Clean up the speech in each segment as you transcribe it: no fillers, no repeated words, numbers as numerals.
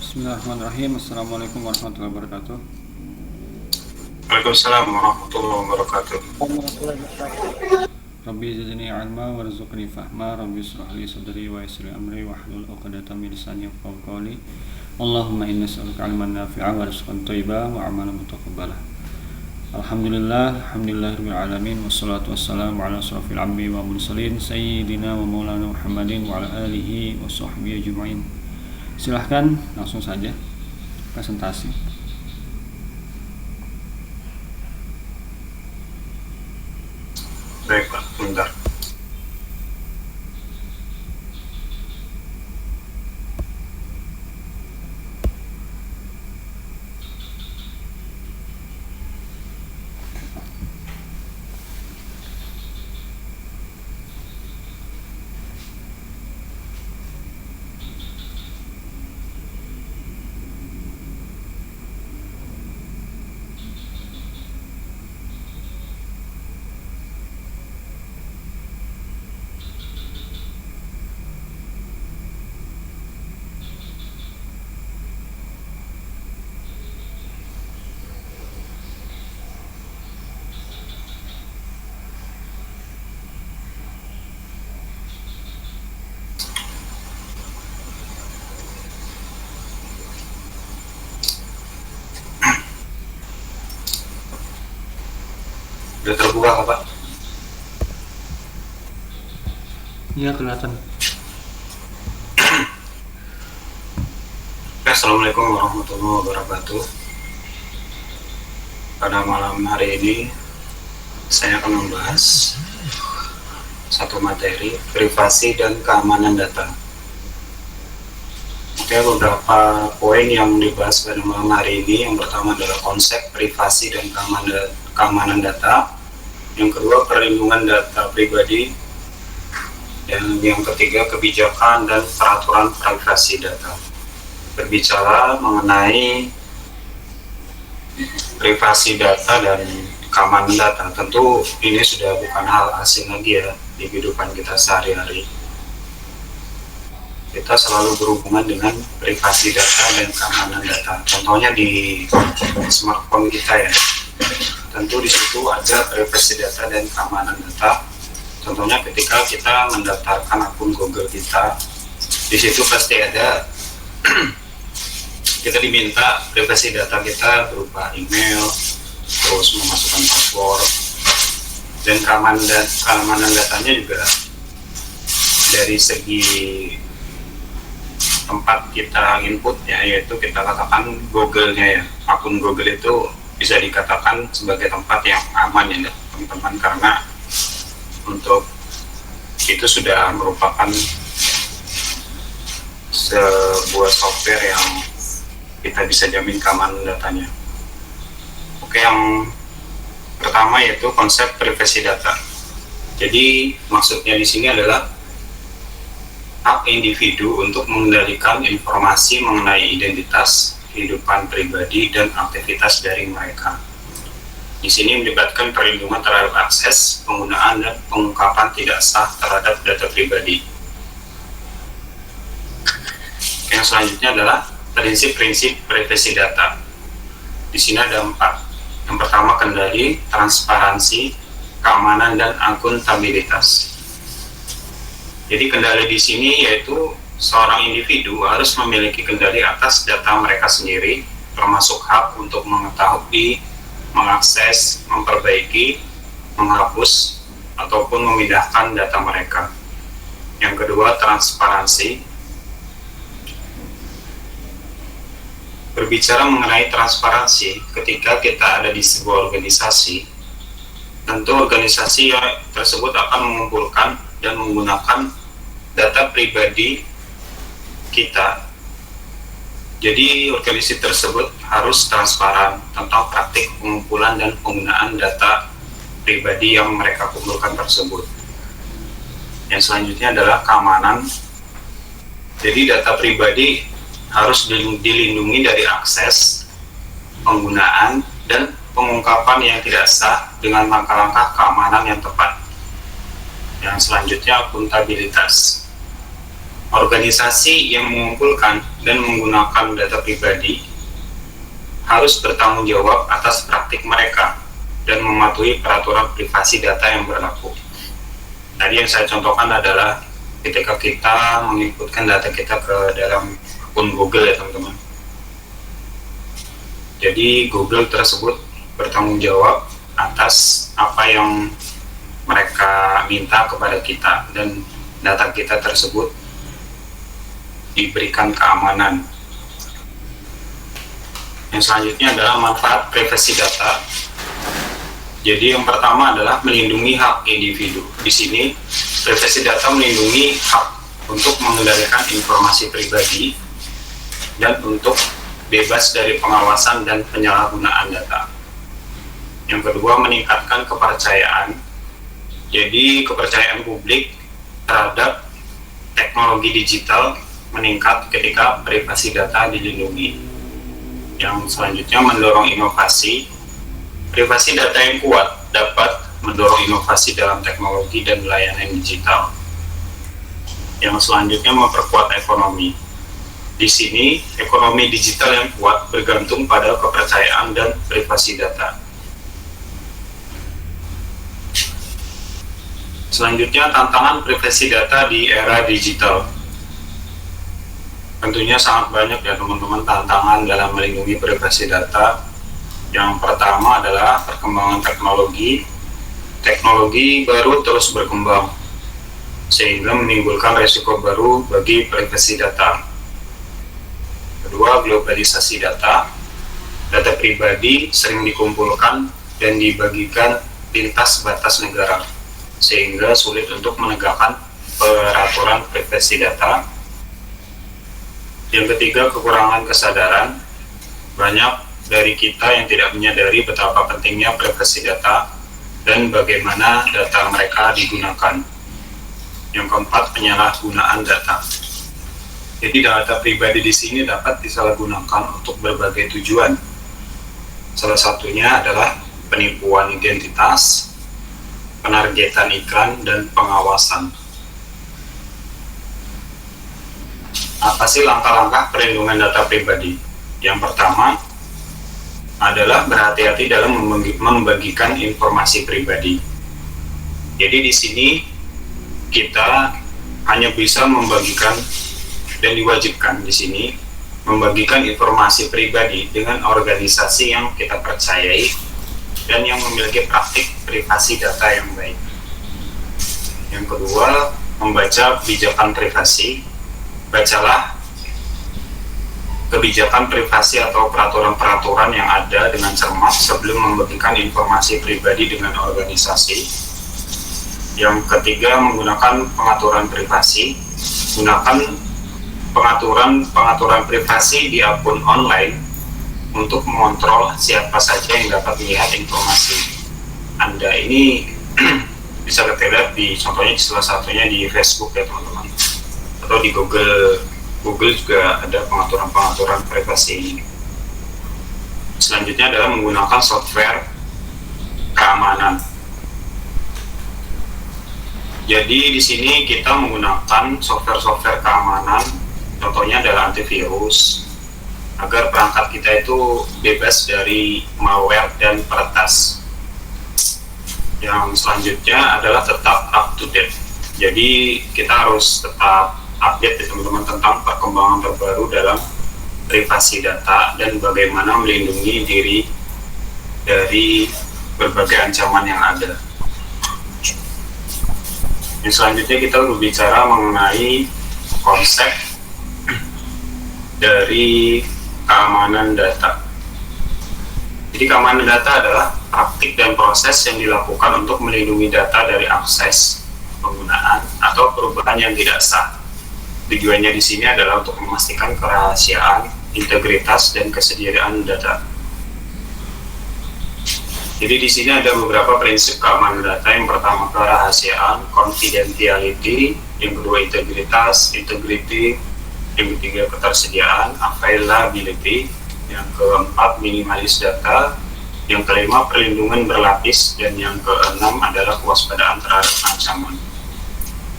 Bismillahirrahmanirrahim. Assalamualaikum warahmatullahi wabarakatuh. Waalaikumsalam warahmatullahi wabarakatuh. Rabbi zidni ilma warzuqni fahma. Rabbi israh li sadri wa yassir li amri wahlul 'uqdatam min lisani yafqahu qawli. Allahumma inni as'aluka ilman nafi'an wa rizqan thayyiban wa amalan mutaqabbala. Alhamdulillahirabbil alamin wassalatu wassalamu ala asrofil anbiya'i wa mursalin sayyidina wa maulana Muhammadin wa ala alihi wa sahbihi ajma'in. Silahkan langsung saja presentasi. Baik Pak, bentar. Sudah terbuka nggak Pak? Iya, kelihatan. Assalamualaikum warahmatullahi wabarakatuh. Pada malam hari ini saya akan membahas satu materi, privasi dan keamanan data. Oke, beberapa poin yang dibahas pada malam hari ini. Yang pertama adalah konsep privasi dan keamanan data. Yang kedua, perlindungan data pribadi. Dan yang ketiga, kebijakan dan peraturan privasi data. Berbicara mengenai privasi data dan keamanan data, tentu ini sudah bukan hal asing lagi ya di kehidupan kita sehari-hari. Kita selalu berhubungan dengan privasi data dan keamanan data. Contohnya di smartphone kita ya. Tentu di situ ada privasi data dan keamanan data. Contohnya ketika kita mendaftarkan akun Google kita, di situ pasti ada kita diminta privasi data kita berupa email, terus memasukkan password, dan keamanan datanya juga dari segi tempat kita input ya, yaitu kita katakan Google-nya ya. Akun Google itu bisa dikatakan sebagai tempat yang aman ya teman-teman, karena untuk itu sudah merupakan sebuah software yang kita bisa jamin keamanan datanya. Oke, yang pertama yaitu konsep privasi data. Jadi maksudnya di sini adalah hak individu untuk mengendalikan informasi mengenai identitas, kehidupan pribadi, dan aktivitas dari mereka. Di sini melibatkan perlindungan terhadap akses, penggunaan, dan pengungkapan tidak sah terhadap data pribadi. Yang selanjutnya adalah prinsip-prinsip privasi data. Di sini ada 4. Yang pertama, kendali, transparansi, keamanan, dan akuntabilitas. Jadi kendali di sini yaitu seorang individu harus memiliki kendali atas data mereka sendiri, termasuk hak untuk mengetahui, mengakses, memperbaiki, menghapus, ataupun memindahkan data mereka. Yang kedua, transparansi. Berbicara mengenai transparansi, ketika kita ada di sebuah organisasi, tentu organisasi tersebut akan mengumpulkan dan menggunakan data pribadi kita. Jadi organisasi tersebut harus transparan tentang praktik pengumpulan dan penggunaan data pribadi yang mereka kumpulkan tersebut. Yang selanjutnya adalah keamanan. Jadi data pribadi harus dilindungi dari akses, penggunaan, dan pengungkapan yang tidak sah dengan langkah-langkah keamanan yang tepat. Yang selanjutnya akuntabilitas. organisasi yang mengumpulkan dan menggunakan data pribadi harus bertanggung jawab atas praktik mereka dan mematuhi peraturan privasi data yang berlaku. Tadi yang saya contohkan adalah ketika kita menginputkan data kita ke dalam akun Google ya teman-teman. Jadi Google tersebut bertanggung jawab atas apa yang mereka minta kepada kita dan data kita tersebut diberikan keamanan. Yang selanjutnya adalah manfaat privasi data. Jadi yang pertama adalah melindungi hak individu. Di sini privasi data melindungi hak untuk mengendalikan informasi pribadi dan untuk bebas dari pengawasan dan penyalahgunaan data. Yang kedua, meningkatkan kepercayaan. Jadi kepercayaan publik terhadap teknologi digital meningkat ketika privasi data dilindungi. Yang selanjutnya, mendorong inovasi. Privasi data yang kuat dapat mendorong inovasi dalam teknologi dan layanan digital. Yang selanjutnya, memperkuat ekonomi. Di sini, ekonomi digital yang kuat bergantung pada kepercayaan dan privasi data. Selanjutnya, tantangan privasi data di era digital. Tentunya sangat banyak ya teman-teman tantangan dalam melindungi privasi data. Yang pertama adalah perkembangan teknologi. Teknologi baru terus berkembang sehingga menimbulkan risiko baru bagi privasi data. Kedua, globalisasi data. Data pribadi sering dikumpulkan dan dibagikan lintas batas negara sehingga sulit untuk menegakkan peraturan privasi data. Yang ketiga, kekurangan kesadaran. Banyak dari kita yang tidak menyadari betapa pentingnya privasi data dan bagaimana data mereka digunakan. Yang keempat, penyalahgunaan data. Jadi data pribadi di sini dapat disalahgunakan untuk berbagai tujuan. Salah satunya adalah penipuan identitas, penargetan iklan, dan pengawasan. Apa sih langkah-langkah perlindungan data pribadi? Yang pertama adalah berhati-hati dalam membagikan informasi pribadi. Jadi di sini kita hanya bisa membagikan dan diwajibkan di sini membagikan informasi pribadi dengan organisasi yang kita percayai dan yang memiliki praktik privasi data yang baik. Yang kedua, membaca kebijakan privasi. Bacalah kebijakan privasi atau peraturan-peraturan yang ada dengan cermat sebelum membagikan informasi pribadi dengan organisasi. Yang ketiga, menggunakan pengaturan privasi. Gunakan pengaturan privasi di akun online untuk mengontrol siapa saja yang dapat melihat informasi Anda. Ini bisa kita lihat di contohnya salah satunya di Facebook ya teman-teman, atau di Google juga ada pengaturan privasi ini. Selanjutnya adalah menggunakan software keamanan. Jadi di sini kita menggunakan software keamanan, contohnya adalah antivirus, agar perangkat kita itu bebas dari malware dan peretas. Yang selanjutnya adalah tetap up to date. Jadi kita harus tetap update ya teman-teman tentang perkembangan terbaru dalam privasi data dan bagaimana melindungi diri dari berbagai ancaman yang ada. Yang selanjutnya kita berbicara mengenai konsep dari keamanan data. Jadi keamanan data adalah praktik dan proses yang dilakukan untuk melindungi data dari akses, penggunaan, atau perubahan yang tidak sah. Tujuannya di sini adalah untuk memastikan kerahasiaan, integritas, dan kesediaan data. Jadi di sini ada beberapa prinsip keamanan data. Yang pertama kerahasiaan, confidentiality. Yang kedua integritas, integrity. Yang ketiga ketersediaan, availability. Yang keempat minimalis data. Yang kelima perlindungan berlapis. Dan yang keenam adalah kewaspadaan terhadap ancaman.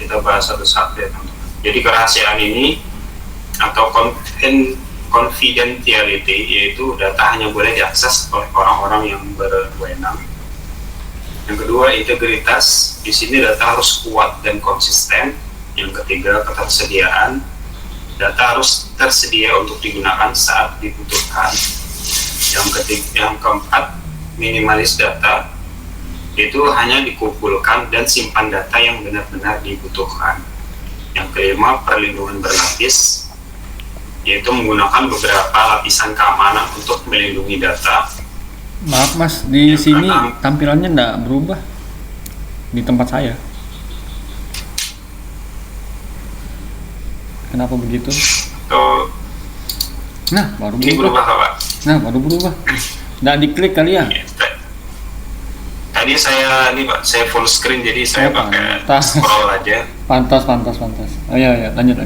Kita bahas satu-satu ya teman-teman. Jadi kerahasiaan ini atau confidentiality, yaitu data hanya boleh diakses oleh orang-orang yang berwenang. Yang kedua, integritas. Di sini data harus kuat dan konsisten. Yang ketiga, ketersediaan. Data harus tersedia untuk digunakan saat dibutuhkan. Yang keempat, minimalis data. Itu hanya dikumpulkan dan simpan data yang benar-benar dibutuhkan. Yang kelima, perlindungan berlapis, yaitu menggunakan beberapa lapisan keamanan untuk melindungi data. Maaf Mas, di sini tampilannya enggak berubah di tempat saya. Kenapa begitu? Nah, baru ini berubah Pak. Nah, baru berubah. Nggak diklik kali ya? Tadi saya ini Pak, saya full screen jadi saya pakai scroll aja. Pantas. Oh iya, lanjut.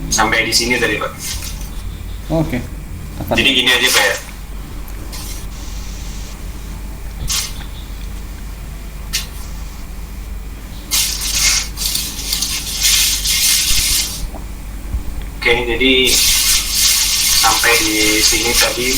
Sampai di sini tadi Pak. Oke. Jadi gini aja Pak ya. Oke, jadi sampai di sini tadi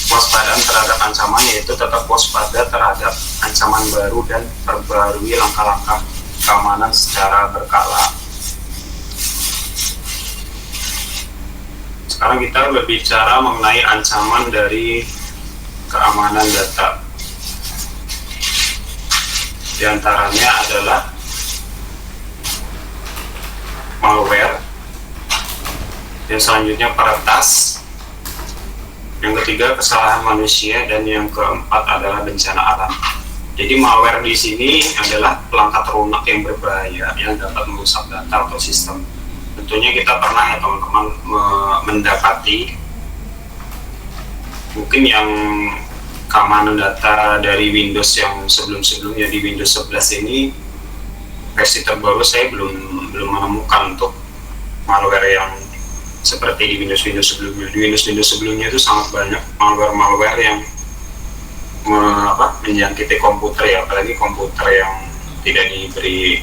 waspadaan terhadap ancaman, yaitu tetap waspada terhadap ancaman baru dan perbarui langkah-langkah keamanan secara berkala. Sekarang kita berbicara mengenai ancaman dari keamanan data. Di antaranya adalah malware, yang selanjutnya peretas, yang ketiga kesalahan manusia, dan yang keempat adalah bencana alam. Jadi malware di sini adalah perangkat lunak yang berbahaya yang dapat merusak data atau sistem. Tentunya kita pernah ya teman-teman mendapati mungkin yang keamanan data dari Windows yang sebelum-sebelumnya. Di Windows 11 ini versi terbaru saya belum menemukan untuk malware yang seperti di Windows sebelumnya. Di Windows sebelumnya itu sangat banyak malware yang menjangkiti komputer ya, apalagi komputer yang tidak diberi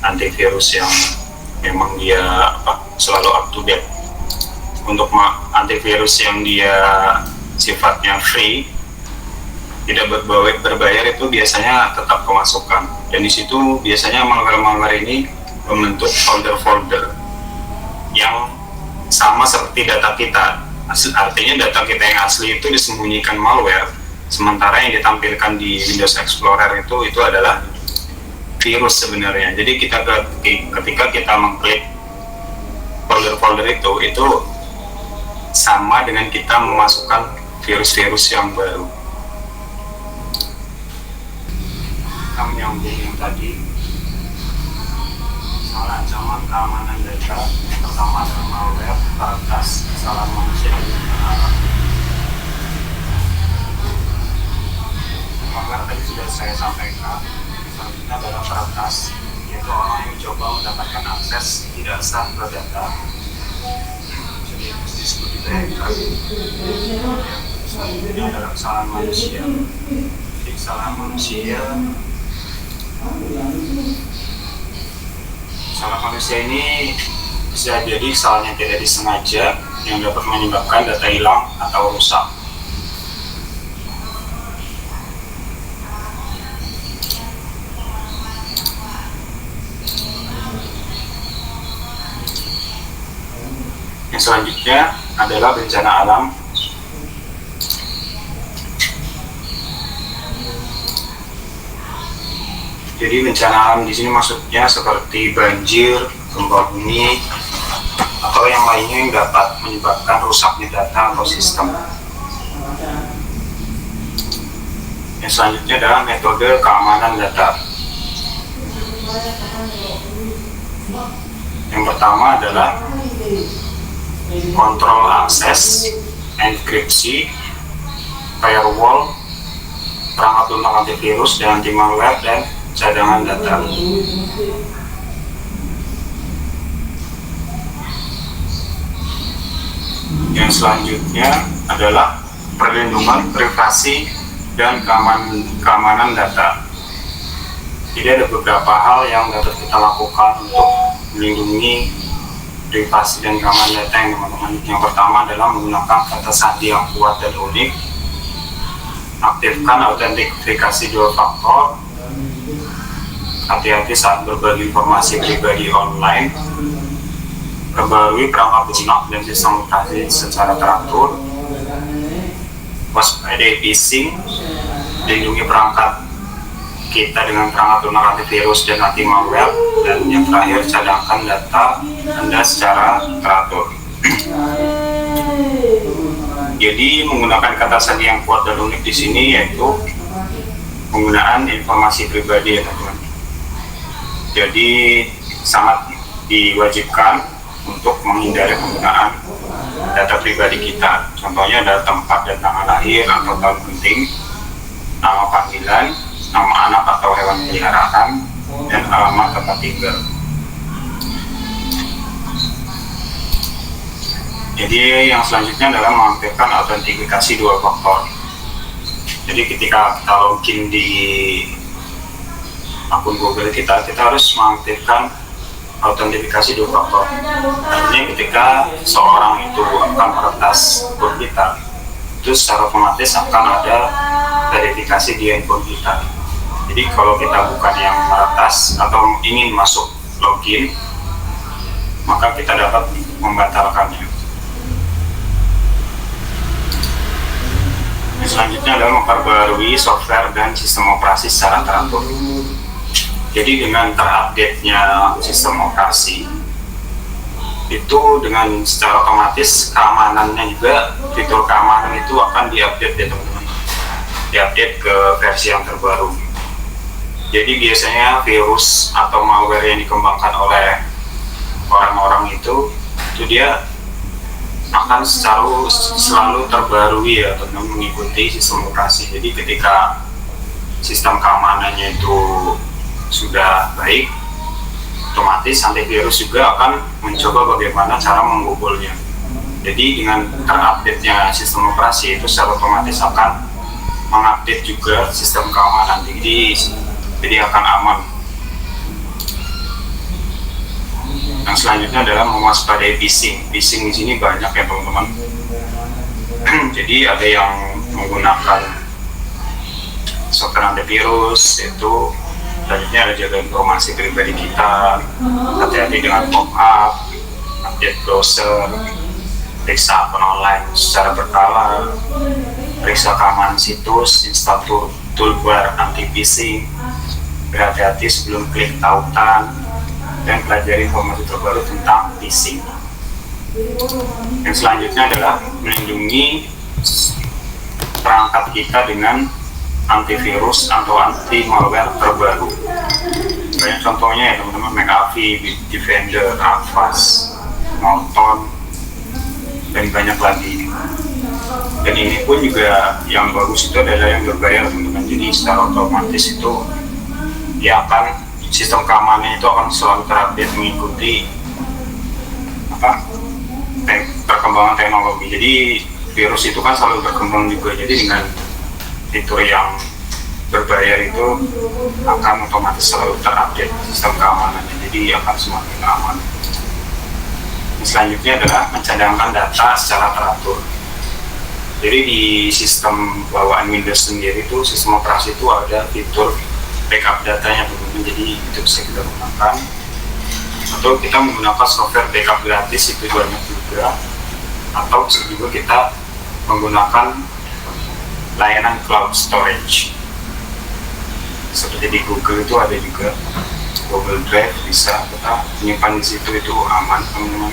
antivirus yang memang dia selalu up to date. Untuk antivirus yang dia sifatnya free, tidak berbayar, itu biasanya tetap kemasukan, dan di situ biasanya malware ini membentuk folder-folder yang sama seperti data kita. Artinya data kita yang asli itu disembunyikan malware, sementara yang ditampilkan di Windows Explorer itu adalah virus sebenarnya. Jadi ketika kita mengklik folder-folder itu sama dengan kita memasukkan virus-virus yang baru. Kita menyambung yang tadi soal ancaman keamanan data. Pertama adalah malware, peretas, kesalahan manusia, dan bencana alam. Malware tadi sudah saya sampaikan. Selanjutnya adalah peretas, yaitu orang yang mencoba mendapatkan akses tidak sah ke data. Jadi disebut di hacker. Selanjutnya adalah kesalahan manusia. Jadi kesalahan manusia ini bisa jadi kesalahan yang tidak disengaja yang dapat menyebabkan data hilang atau rusak. Yang selanjutnya adalah bencana alam. Jadi bencana alam di sini maksudnya seperti banjir, gempa bumi, atau yang lainnya yang dapat menyebabkan rusaknya data atau sistem. Yang selanjutnya adalah metode keamanan data. Yang pertama adalah kontrol akses, enkripsi, firewall, perangkat lunak antivirus dan anti malware, dan cadangan data. Yang selanjutnya adalah perlindungan privasi dan keamanan data. Jadi ada beberapa hal yang dapat kita lakukan untuk melindungi privasi dan keamanan data yang teman-teman. Yang pertama adalah menggunakan kata sandi yang kuat dan unik, aktifkan autentifikasi 2 faktor, hati-hati saat berbagi informasi pribadi online, perbarui perangkat lunak dan sistem operasi secara teratur, waspadai phishing, lindungi perangkat kita dengan perangkat lunak antivirus dan anti malware, dan yang terakhir cadangkan data Anda secara teratur. Jadi menggunakan kata sandi yang kuat dan unik di sini yaitu penggunaan informasi pribadi ya teman-teman. Jadi sangat diwajibkan untuk menghindari penggunaan data pribadi kita. Contohnya ada tempat dan tanggal lahir atau tahun penting, nama panggilan, nama anak atau hewan peliharaan, dan alamat tempat tinggal. Jadi yang selanjutnya adalah mengaktifkan autentifikasi 2 faktor. Jadi ketika kita login di akun Google kita harus mengaktifkan autentifikasi 2 faktor. Artinya ketika seorang itu akan meretas akun kita, itu secara otomatis akan ada verifikasi di handphone kita. Jadi kalau kita bukan yang meretas atau ingin masuk login, maka kita dapat membatalkannya. Selanjutnya adalah memperbarui software dan sistem operasi secara teratur. Jadi dengan terupdate-nya sistem operasi, itu dengan secara otomatis keamanannya juga, fitur keamanan itu akan diupdate ya teman-teman, diupdate ke versi yang terbaru. Jadi biasanya virus atau malware yang dikembangkan oleh orang-orang itu dia akan selalu terbarui ya teman-teman, mengikuti sistem operasi. Jadi ketika sistem keamanannya itu sudah baik, otomatis antivirus juga akan mencoba bagaimana cara membobolnya. Jadi dengan terupdate-nya sistem operasi itu secara otomatis akan mengupdate juga sistem keamanan. Jadi akan aman. Yang selanjutnya adalah mewaspadai phishing. Phishing di sini banyak ya teman-teman. Jadi ada yang menggunakan software antivirus, itu selanjutnya ada jaga informasi pribadi kita, hati-hati dengan pop-up, update browser, periksa akun online secara berkala, periksa keamanan situs, install toolbar anti-phishing, berhati-hati sebelum klik tautan, dan pelajari informasi terbaru tentang phishing. Yang selanjutnya adalah melindungi perangkat kita dengan antivirus atau anti malware terbaru. Banyak contohnya ya teman-teman, McAfee, Bitdefender, Avast, Norton, dan banyak lagi. Dan ini pun juga yang bagus itu adalah yang berbayar teman-teman. Jadi secara otomatis itu dia akan, sistem keamanan itu akan selalu terupdate mengikuti perkembangan teknologi. Jadi virus itu kan selalu berkembang juga. Jadi dengan fitur yang berbayar itu akan otomatis selalu terupdate sistem keamanannya. Jadi akan semakin aman. Selanjutnya adalah mencadangkan data secara teratur. Jadi di sistem bawaan Windows sendiri itu, sistem operasi itu ada fitur backup datanya teman-teman. Jadi itu bisa kita gunakan, atau kita menggunakan software backup gratis itu banyak juga, atau bisa juga kita menggunakan layanan cloud storage seperti di Google itu ada juga Google Drive, bisa kita menyimpan di situ, itu aman teman-teman.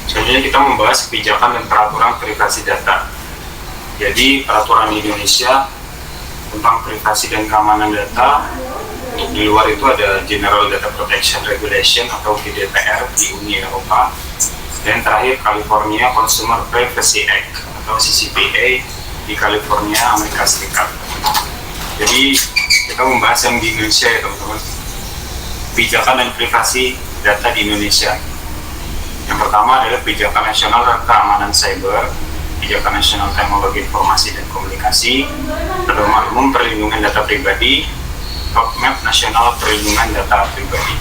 Selanjutnya kita membahas kebijakan dan peraturan privasi data. Jadi peraturan di Indonesia tentang privasi dan keamanan data, untuk di luar itu ada General Data Protection Regulation atau GDPR di Uni Eropa, dan terakhir California Consumer Privacy Act atau CCPA di California, Amerika Serikat. Jadi kita membahas yang di Indonesia ya teman-teman, kebijakan dan privasi data di Indonesia. Yang pertama adalah kebijakan nasional keamanan cyber, kebijakan nasional teknologi informasi dan komunikasi, pedoman umum perlindungan data pribadi, Roadmap Nasional Perlindungan Data Pribadi.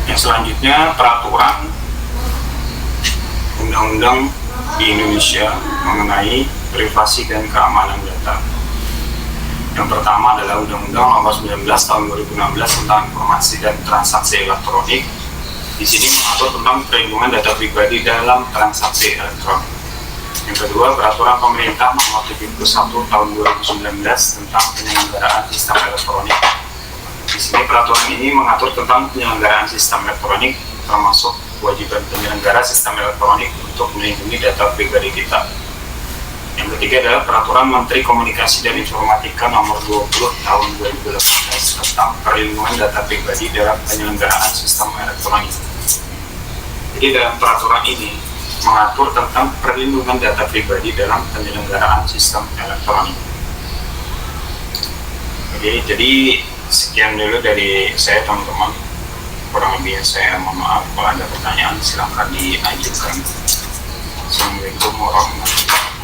Yang selanjutnya, peraturan undang-undang di Indonesia mengenai privasi dan keamanan data. Yang pertama adalah Undang-Undang Nomor 19 Tahun 2016 tentang Informasi dan Transaksi Elektronik. Di sini mengatur tentang perlindungan data pribadi dalam transaksi elektronik. Yang kedua, Peraturan Pemerintah Nomor 71 Tahun 2019 tentang Penyelenggaraan Sistem Elektronik. Di sini peraturan ini mengatur tentang penyelenggaraan sistem elektronik, termasuk kewajiban penyelenggara sistem elektronik untuk melindungi data pribadi kita. Yang ketiga adalah Peraturan Menteri Komunikasi dan Informatika Nomor 20 Tahun 2018 tentang perlindungan data pribadi dalam penyelenggaraan sistem elektronik. Jadi dalam peraturan ini mengatur tentang perlindungan data pribadi dalam penyelenggaraan sistem elektronik. Oke, jadi sekian dulu dari saya teman-teman. Kurang lebihnya saya mohon maaf. Kalau ada pertanyaan silahkan diajukan. Assalamualaikum warahmatullahi wabarakatuh.